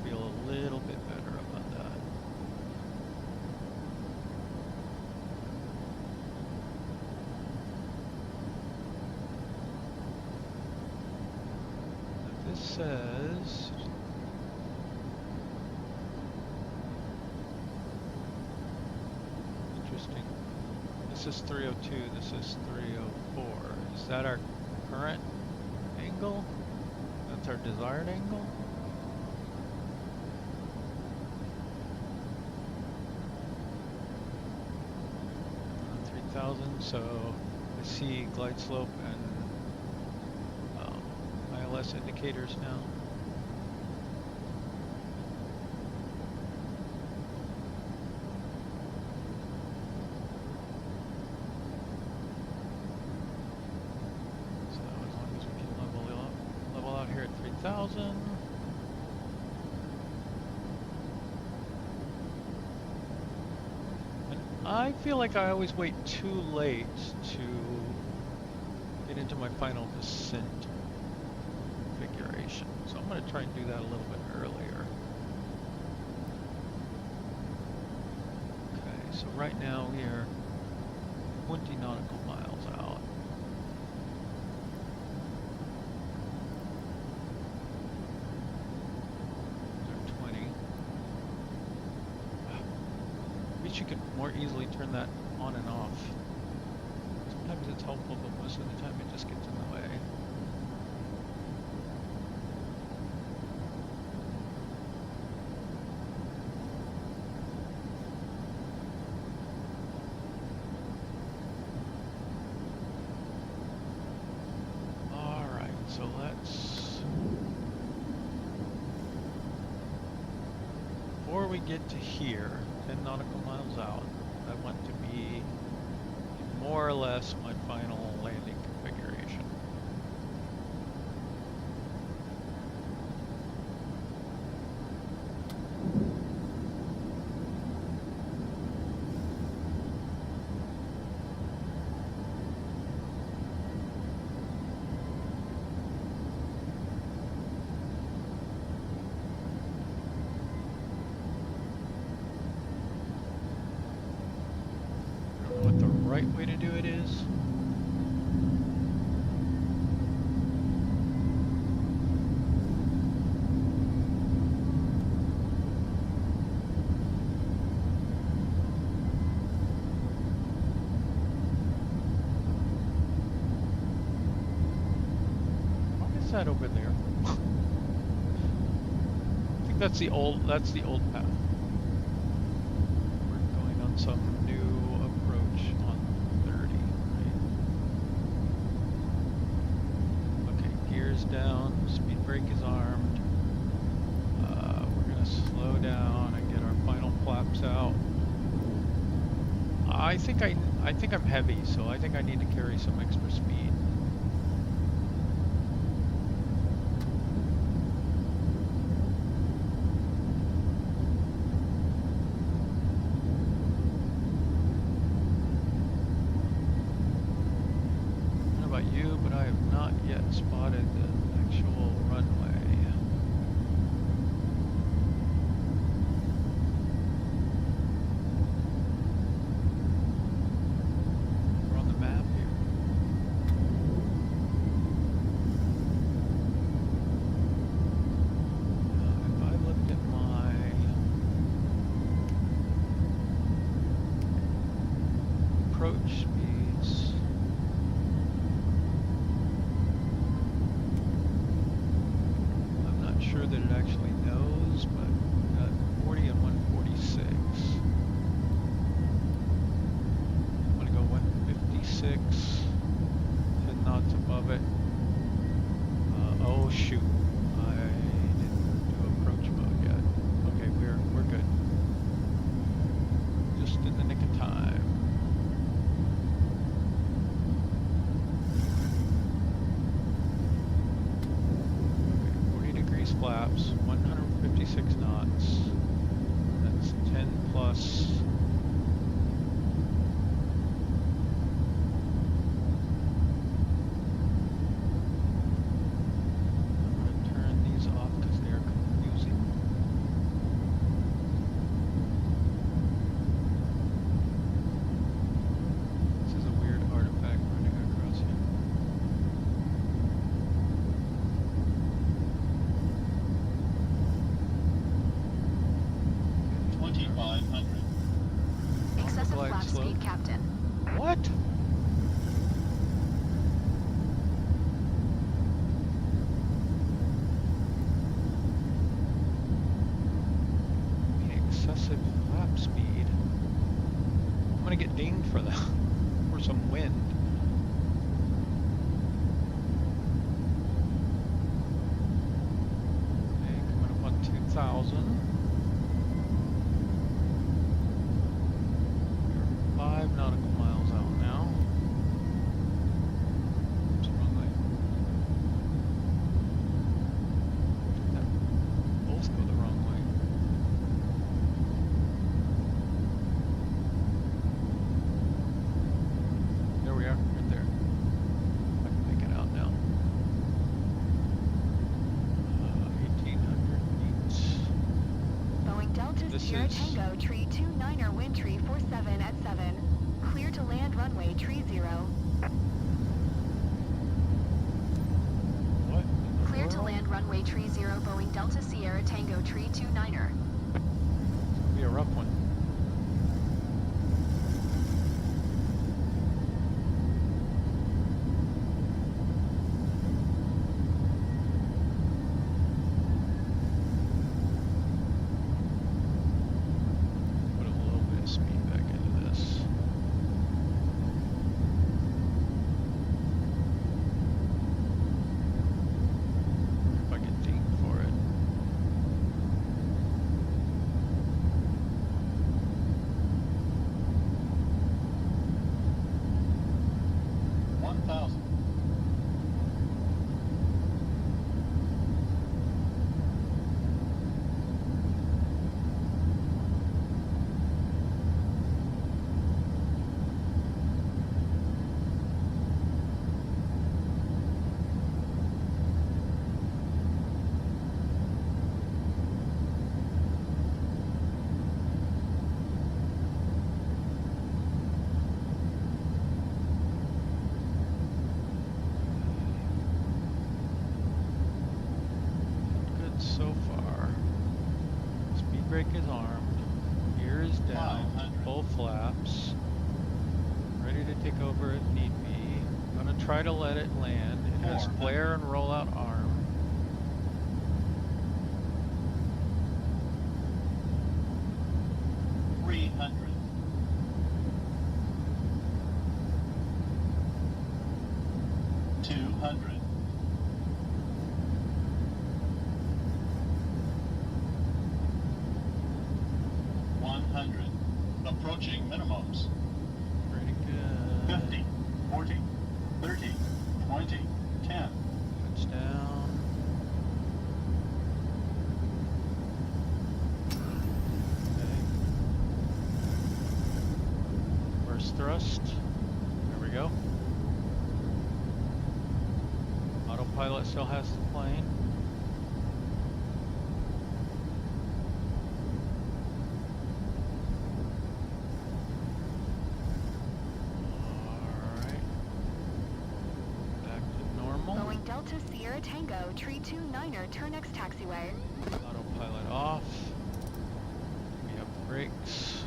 Speaker 1: Feel a little bit better about that. Now this says this is 302, this is 304. Is that our current angle? That's our desired angle? On 3,000, so I see glide slope and ILS indicators now. Here at 3,000. And I feel like I always wait too late to get into my final descent configuration. So I'm going to try and do that a little bit earlier. Okay, so right now we are 20 nautical miles out. You can more easily turn that on and off. Sometimes it's helpful, but most of the time it just gets in the way. Alright, so before we get to here, 10 nautical miles out, I want to be more or less my final landing configuration. Right way to do it is. What is that over there? I think that's the old path. We're going on some new approach on 30, right? Okay, gears down, speed brake is armed. We're gonna slow down and get our final flaps out. I think I'm heavy, so I think I need to carry some extra speed. I don't know about you, but I have not yet spotted the actual runway. We're on the map here. If I looked at my approach speeds, I'm not sure that it actually knows, but we got 40 and 146. I'm gonna go 156, 10 knots above it. Oh shoot, I didn't do approach mode yet. Okay, we're good. Just in the nick of time. Okay, 40 degrees flaps, 156 knots. That's 10 plus. I'm going to turn these off because they are confusing. This is a weird artifact running across here.
Speaker 2: Excessive
Speaker 1: glide
Speaker 2: flap
Speaker 1: slope.
Speaker 2: speed, Captain.
Speaker 1: What? Excessive flap speed. I'm gonna get dinged for that. For some wind. Okay, coming up on 2,000. We're 5 nautical miles out now. Oops, wrong way. That both go the wrong way. There we are, right there. I can make it out now. 1,800 feet.
Speaker 2: Boeing Delta
Speaker 1: This
Speaker 2: Sierra
Speaker 1: is-
Speaker 2: Tango, tree 29er, wind tree 47 at 7. Clear to land runway tree 0.
Speaker 1: What? in the
Speaker 2: Clear to
Speaker 1: world?
Speaker 2: land runway tree 0, Boeing Delta Sierra Tango, tree 29er.
Speaker 1: It's gonna be a rough one. Put a little bit of speed back into this. If I get dinged for it. Good so far. Speed brake is armed. Gear is down.
Speaker 5: 500.
Speaker 1: Full flaps. Ready to take over if need be. Gonna try to let it land. It has
Speaker 5: 400.
Speaker 1: flare and rollout arm.
Speaker 5: 300. 200. 100. Approaching minimums. 50, 40, 30, 20, 10.
Speaker 1: Touchdown. Okay. First thrust. There we go. Autopilot still has the plane.
Speaker 2: Boeing Delta Sierra Tango, Tree 29er, turn next taxiway.
Speaker 1: Autopilot off. We have brakes.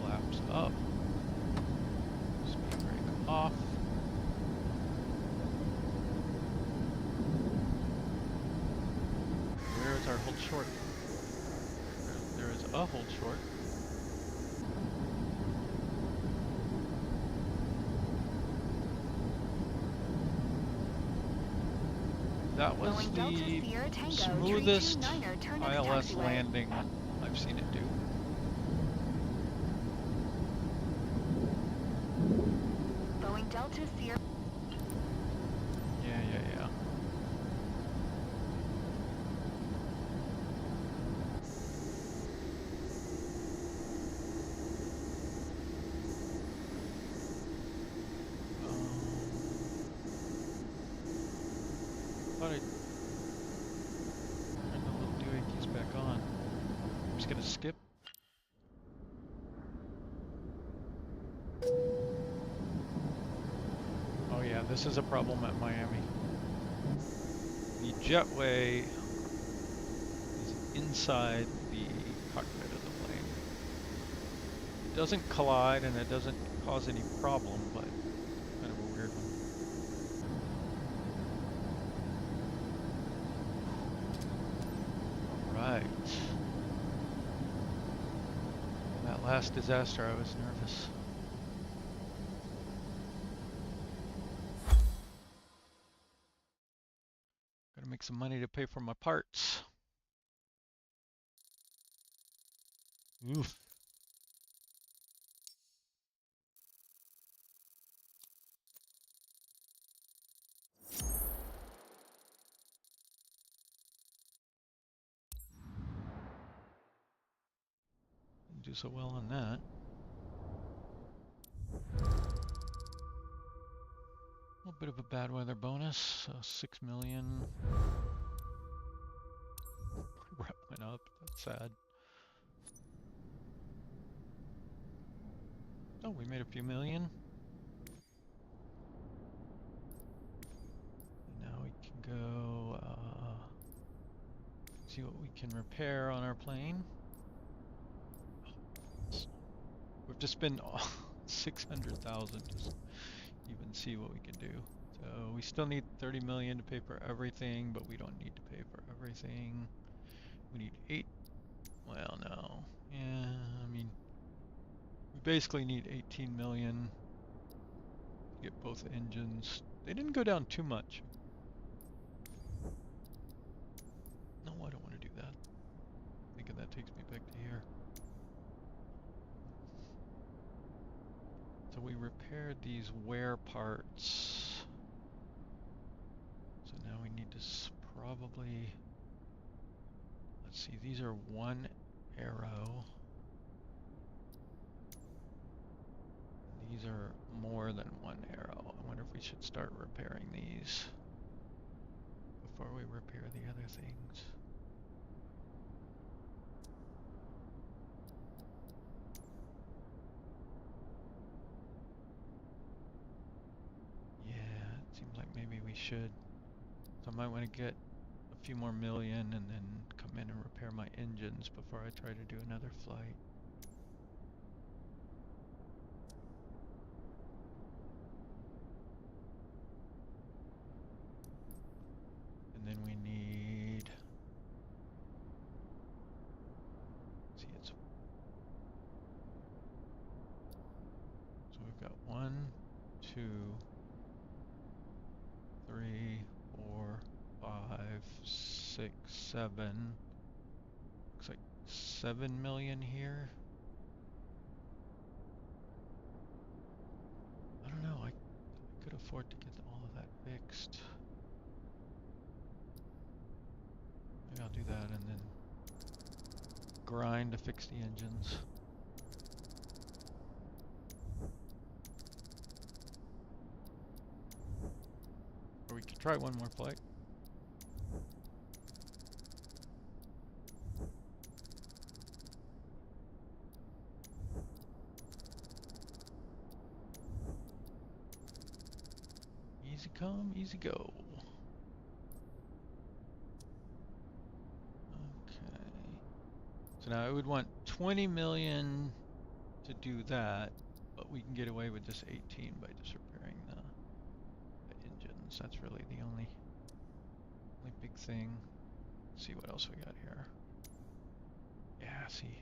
Speaker 1: Flaps up. Speed brake off. Where is our hold short? There is a hold short. That was the smoothest ILS landing I've seen it do.
Speaker 2: Boeing Delta Sierra.
Speaker 1: Yeah. Thought I turned the little doohickeys back on. I'm just gonna skip. Oh yeah, this is a problem at Miami. The jetway is inside the cockpit of the plane. It doesn't collide and it doesn't cause any problem, but kind of a weird one. Right. That last disaster, I was nervous. Gotta make some money to pay for my parts. Oof. Didn't do so well on that. A little bit of a bad weather bonus, 6 million. Rep went up, that's sad. Oh, we made a few million. And now we can go, see what we can repair on our plane. We have to spend 600,000 just even see what we can do. So we still need 30 million to pay for everything, but we don't need to pay for everything. We need 8. Well, no. Yeah, I mean, we basically need 18 million to get both engines. They didn't go down too much. No, I don't want to do that. Thinking that takes me back to here. So we repaired these wear parts. So now we need to probably, let's see, these are 1 arrow. These are more than 1 arrow. I wonder if we should start repairing these before we repair the other things. Yeah, it seems like maybe we should. So I might want to get a few more million and then come in and repair my engines before I try to do another flight. And then we need, see, it's, so we've got 1, 2, 3, 4, 5, 6, 7. Looks like 7 million here. I don't know, I could afford to get all of that fixed. Maybe I'll do that and then grind to fix the engines. Or we could try one more flight. Easy come, easy go. Okay. So now I would want 20 million to do that, but we can get away with just 18 by just repairing the engines. That's really the only big thing. Let's see what else we got here. Yeah, see.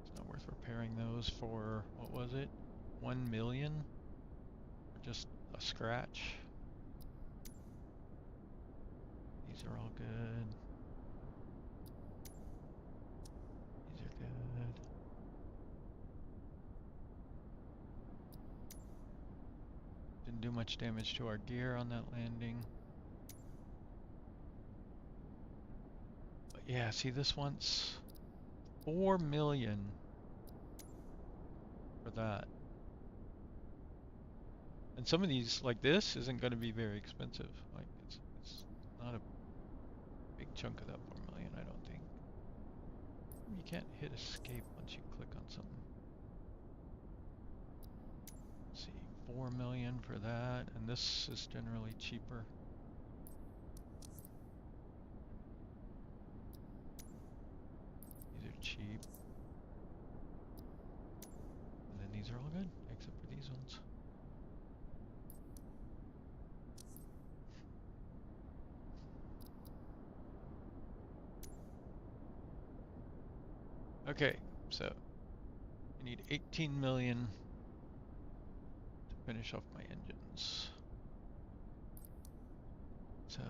Speaker 1: It's not worth repairing those for, what was it? 1 million? For just a scratch. These are all good. These are good. Didn't do much damage to our gear on that landing. But yeah, see, this wants 4 million for that. And some of these, like this, isn't going to be very expensive. Like it's not a big chunk of that 4 million, I don't think. You can't hit escape once you click on something. Let's see, 4 million for that, and this is generally cheaper. These are cheap. And then these are all good, except for these ones. Okay, so I need 18 million to finish off my engines. So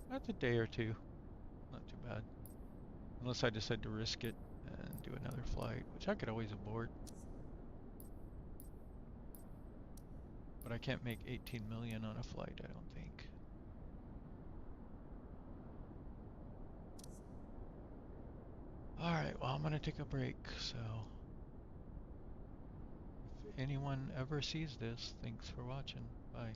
Speaker 1: that's a day or two, not too bad. Unless I decide to risk it and do another flight, which I could always abort. But I can't make 18 million on a flight, I don't think. Alright, well, I'm gonna take a break, so if anyone ever sees this, thanks for watching. Bye.